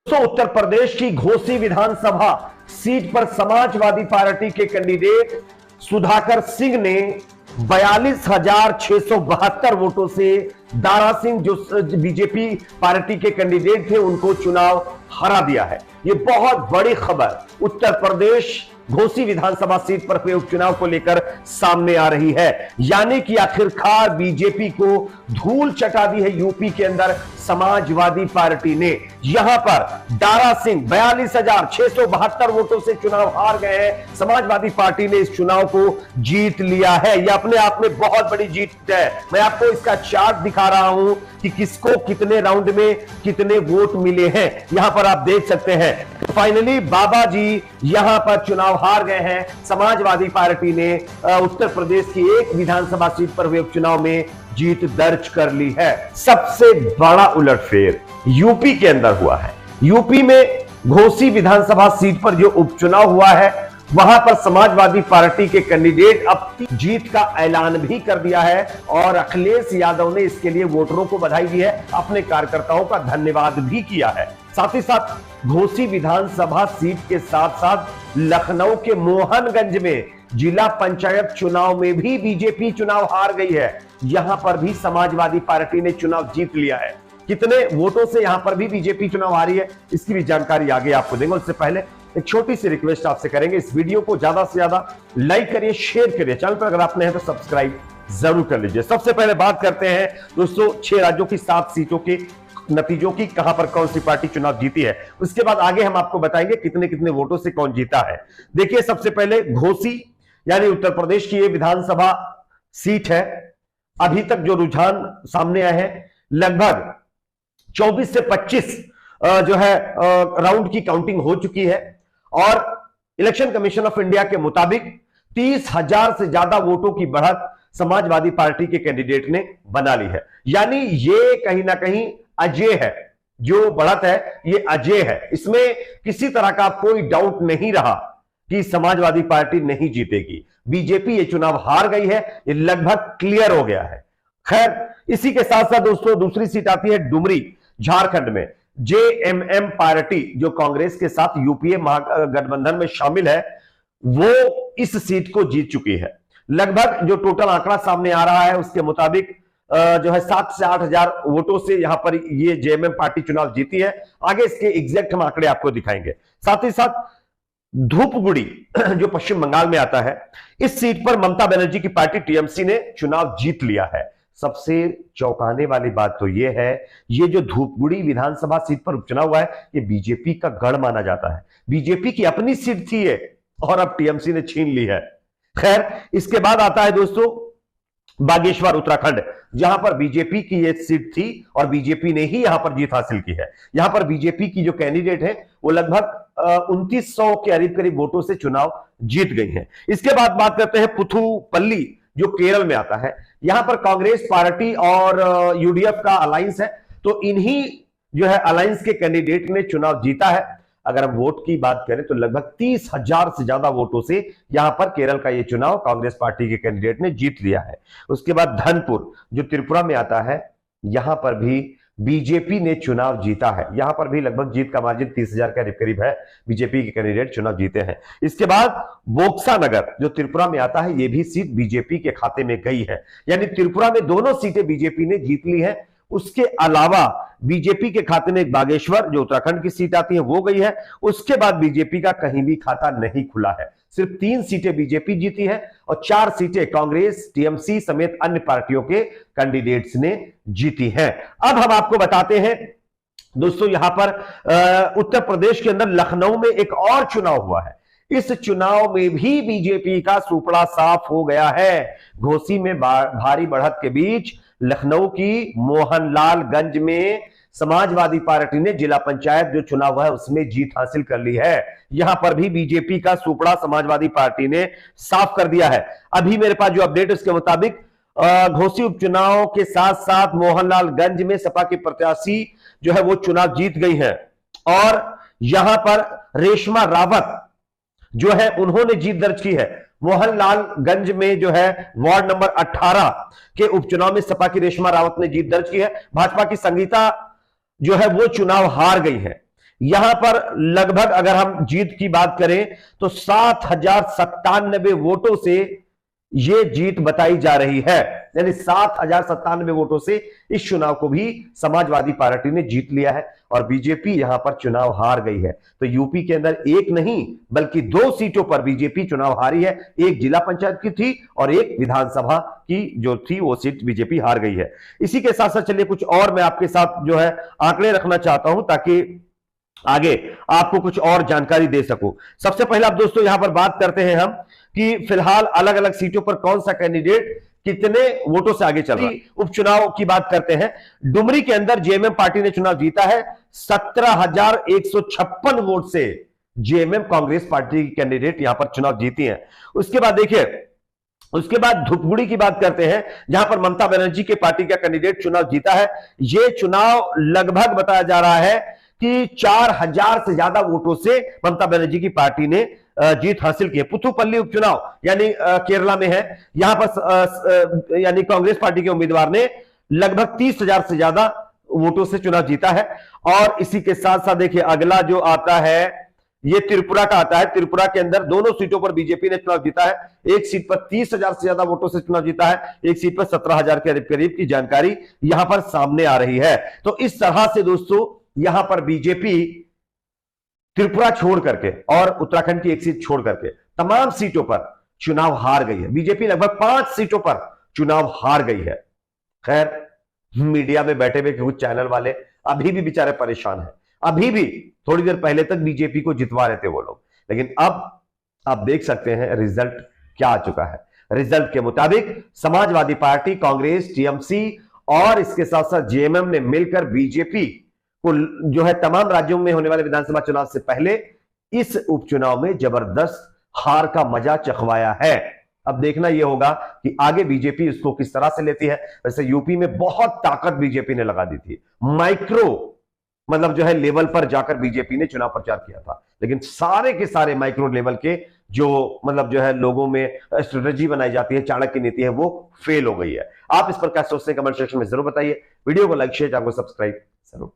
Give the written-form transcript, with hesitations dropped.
उत्तर प्रदेश की घोसी विधानसभा सीट पर समाजवादी पार्टी के कैंडिडेट सुधाकर सिंह ने 42,672 वोटों से दारा सिंह जो बीजेपी पार्टी के कैंडिडेट थे उनको चुनाव हरा दिया है। यह बहुत बड़ी खबर उत्तर प्रदेश घोसी विधानसभा सीट पर हुए उपचुनाव को लेकर सामने आ रही है। यानी कि आखिरकार बीजेपी को धूल चटा दी है यूपी के अंदर समाजवादी पार्टी ने। यहां पर दारा सिंह 42,672 वोटों से चुनाव हार गए हैं। समाजवादी पार्टी ने इस चुनाव को जीत लिया है। यह अपने आप में बहुत बड़ी जीत है। मैं आपको इसका चार्ट दिखा रहा हूं कि किसको कितने राउंड में कितने वोट मिले हैं। यहां पर आप देख सकते हैं। फाइनली बाबा जी यहां पर चुनाव हार गए हैं। समाजवादी पार्टी ने उत्तर प्रदेश की एक विधानसभा सीट पर हुए उपचुनाव में जीत दर्ज कर ली है। सबसे बड़ा उलटफेर यूपी के अंदर हुआ है। यूपी में घोसी विधानसभा सीट पर जो उपचुनाव हुआ है वहां पर समाजवादी पार्टी के कैंडिडेट अब जीत का ऐलान भी कर दिया है और अखिलेश यादव ने इसके लिए वोटरों को बधाई दी है, अपने कार्यकर्ताओं का धन्यवाद भी किया है। साथ ही साथ घोसी विधानसभा सीट के साथ साथ लखनऊ के मोहनगंज में जिला पंचायत चुनाव में भी बीजेपी चुनाव हार गई है। यहां पर भी समाजवादी पार्टी ने चुनाव जीत लिया है। कितने वोटों से यहां पर भी बीजेपी चुनाव हारी है इसकी भी जानकारी आगे आपको देंगे। उससे पहले एक छोटी सी रिक्वेस्ट आपसे करेंगे, इस वीडियो को ज्यादा से ज्यादा लाइक करिए, शेयर करिए। चैनल पर अगर आप नए हैं तो सब्सक्राइब जरूर कर लीजिए। सबसे पहले बात करते हैं दोस्तों 6 राज्यों की 7 सीटों के नतीजों की, कहां पर कौन सी पार्टी चुनाव जीती है। उसके बाद आगे हम आपको बताएंगे कितने कितने वोटों से कौन जीता है। देखिए सबसे पहले घोसी यानी उत्तर प्रदेश की ये विधानसभा सीट है। अभी तक जो रुझान सामने आए हैं लगभग 24 से 25 जो है राउंड की काउंटिंग हो चुकी है और इलेक्शन कमीशन ऑफ इंडिया के मुताबिक 30,000 से ज्यादा वोटों की बढ़त समाजवादी पार्टी के कैंडिडेट ने बना ली है। यानी ये कहीं ना कहीं अजय है, जो बढ़त है ये अजय है। इसमें किसी तरह का कोई डाउट नहीं रहा कि समाजवादी पार्टी नहीं जीतेगी। बीजेपी ये चुनाव हार गई है, ये लगभग क्लियर हो गया है। खैर इसी के साथ साथ दोस्तों दूसरी सीट आती है डुमरी झारखंड में। जेएमएम पार्टी जो कांग्रेस के साथ यूपीए महागठबंधन में शामिल है वो इस सीट को जीत चुकी है। लगभग जो टोटल आंकड़ा सामने आ रहा है उसके मुताबिक जो है 7 से 8,000 वोटों से यहां पर ये जेएमएम पार्टी चुनाव जीती है। आगे इसके एग्जैक्ट हम आंकड़े आपको दिखाएंगे। साथ ही साथ धूपगुड़ी जो पश्चिम बंगाल में आता है, इस सीट पर ममता बनर्जी की पार्टी टीएमसी ने चुनाव जीत लिया है। सबसे चौंकाने वाली बात तो यह है, ये जो धूपगुड़ी विधानसभा सीट पर उपचुनाव हुआ है ये बीजेपी का गढ़ माना जाता है। बीजेपी की अपनी सीट थी ये और अब टीएमसी ने छीन ली है। खैर इसके बाद आता है दोस्तों बागेश्वर उत्तराखंड, जहां पर बीजेपी की यह सीट थी और बीजेपी ने ही यहां पर जीत हासिल की है। यहां पर बीजेपी की जो कैंडिडेट है वो लगभग 2900 के करीब करीब वोटों से चुनाव जीत गई है। इसके बाद बात करते हैं पुथुपल्ली जो केरल में आता है। यहां पर कांग्रेस पार्टी और यूडीएफ का अलायंस है, तो इन्हीं जो है अलायंस के कैंडिडेट ने चुनाव जीता है। अगर हम वोट की बात करें तो लगभग 30,000 से ज्यादा वोटों से यहां पर केरल का यह चुनाव कांग्रेस पार्टी के कैंडिडेट ने जीत लिया है। उसके बाद धनपुर जो त्रिपुरा में आता है, यहां पर भी बीजेपी ने चुनाव जीता है। यहां पर भी लगभग जीत का मार्जिन 30,000 के करीब है, बीजेपी के कैंडिडेट चुनाव जीते हैं। इसके बाद बोक्सा नगर जो त्रिपुरा में आता है, यह भी सीट बीजेपी के खाते में गई है। यानी त्रिपुरा में दोनों सीटें बीजेपी ने जीत ली है। उसके अलावा बीजेपी के खाते में एक बागेश्वर जो उत्तराखंड की सीट आती है वो गई है। उसके बाद बीजेपी का कहीं भी खाता नहीं खुला है। सिर्फ 3 सीटें बीजेपी जीती है और 4 सीटें कांग्रेस, टीएमसी समेत अन्य पार्टियों के कैंडिडेट्स ने जीती हैं। अब हम आपको बताते हैं दोस्तों यहां पर उत्तर प्रदेश के अंदर लखनऊ में एक और चुनाव हुआ है। इस चुनाव में भी बीजेपी का सुपड़ा साफ हो गया है। घोसी में भारी बढ़त के बीच लखनऊ की मोहनलालगंज में समाजवादी पार्टी ने जिला पंचायत जो चुनाव है उसमें जीत हासिल कर ली है। यहां पर भी बीजेपी का सुपड़ा समाजवादी पार्टी ने साफ कर दिया है। अभी मेरे पास जो अपडेट है उसके मुताबिक घोसी उपचुनाव के साथ साथ मोहनलालगंज में सपा के प्रत्याशी जो है वो चुनाव जीत गई है और यहां पर रेशमा रावत जो है उन्होंने जीत दर्ज की है। मोहनलालगंज में जो है वार्ड नंबर 18 के उपचुनाव में सपा की रेशमा रावत ने जीत दर्ज की है। भाजपा की संगीता जो है वो चुनाव हार गई है। यहां पर लगभग अगर हम जीत की बात करें तो 7,097 वोटों से यह जीत बताई जा रही है। यानी 7,097 वोटों से इस चुनाव को भी समाजवादी पार्टी ने जीत लिया है और बीजेपी यहां पर चुनाव हार गई है। तो यूपी के अंदर एक नहीं बल्कि 2 सीटों पर बीजेपी चुनाव हारी है। एक जिला पंचायत की थी और एक विधानसभा की जो थी वो सीट बीजेपी हार गई है। इसी के साथ साथ चलिए कुछ और मैं आपके साथ जो है आंकड़े रखना चाहता हूं ताकि आगे आपको कुछ और जानकारी दे सकूं। सबसे पहले आप दोस्तों यहां पर बात करते हैं हम कि फिलहाल अलग अलग सीटों पर कौन सा कैंडिडेट कितने वोटों से आगे चल रहा है। उपचुनाव की बात करते हैं। डुमरी के अंदर जेएमएम पार्टी ने चुनाव जीता है 17,156 वोट से जेएमएम कांग्रेस पार्टी की कैंडिडेट यहां पर चुनाव जीती हैं। उसके बाद देखिए, उसके बाद धुपगुड़ी की बात करते हैं जहां पर ममता बनर्जी के पार्टी का कैंडिडेट चुनाव जीता है। यह चुनाव लगभग बताया जा रहा है कि 4,000 से ज्यादा वोटों से ममता बनर्जी की पार्टी ने जीत हासिल की है। पुथुपल्ली उपचुनाव यानी केरला में है। यहां पर यानी कांग्रेस पार्टी के उम्मीदवार ने लगभग 30,000 से ज्यादा वोटों से चुनाव जीता है। और इसी के साथ साथ देखिए अगला जो आता है ये त्रिपुरा का आता है। त्रिपुरा के अंदर दोनों सीटों पर बीजेपी ने चुनाव जीता है। एक सीट पर 30,000 से ज्यादा वोटों से चुनाव जीता है, एक सीट पर 17,000 के करीब की जानकारी यहां पर सामने आ रही है। तो इस तरह से दोस्तों यहां पर बीजेपी त्रिपुरा छोड़ करके और उत्तराखंड की एक सीट छोड़ करके तमाम सीटों पर चुनाव हार गई है। बीजेपी लगभग 5 सीटों पर चुनाव हार गई है। खैर मीडिया में बैठे हुए कुछ चैनल वाले अभी भी बेचारे परेशान हैं। अभी भी थोड़ी देर पहले तक बीजेपी को जितवा रहे थे वो लोग, लेकिन अब आप देख सकते हैं रिजल्ट क्या आ चुका है। रिजल्ट के मुताबिक समाजवादी पार्टी, कांग्रेस, टीएमसी और इसके साथ साथ जेएमएम ने मिलकर बीजेपी को जो है तमाम राज्यों में होने वाले विधानसभा चुनाव से पहले इस उपचुनाव में जबरदस्त हार का मजा चखवाया है। अब देखना यह होगा कि आगे बीजेपी इसको किस तरह से लेती है। वैसे यूपी में बहुत ताकत बीजेपी ने लगा दी थी। माइक्रो मतलब जो है लेवल पर जाकर बीजेपी ने चुनाव प्रचार किया था, लेकिन सारे के सारे माइक्रो लेवल के जो मतलब जो है लोगों में स्ट्रेटेजी बनाई जाती है, चाणक्य नीति है, वो फेल हो गई है। आप इस पर क्या सोचते हैं कमेंट सेक्शन में जरूर बताइए। वीडियो को लाइक शेयर, चैनल को सब्सक्राइब जरूर।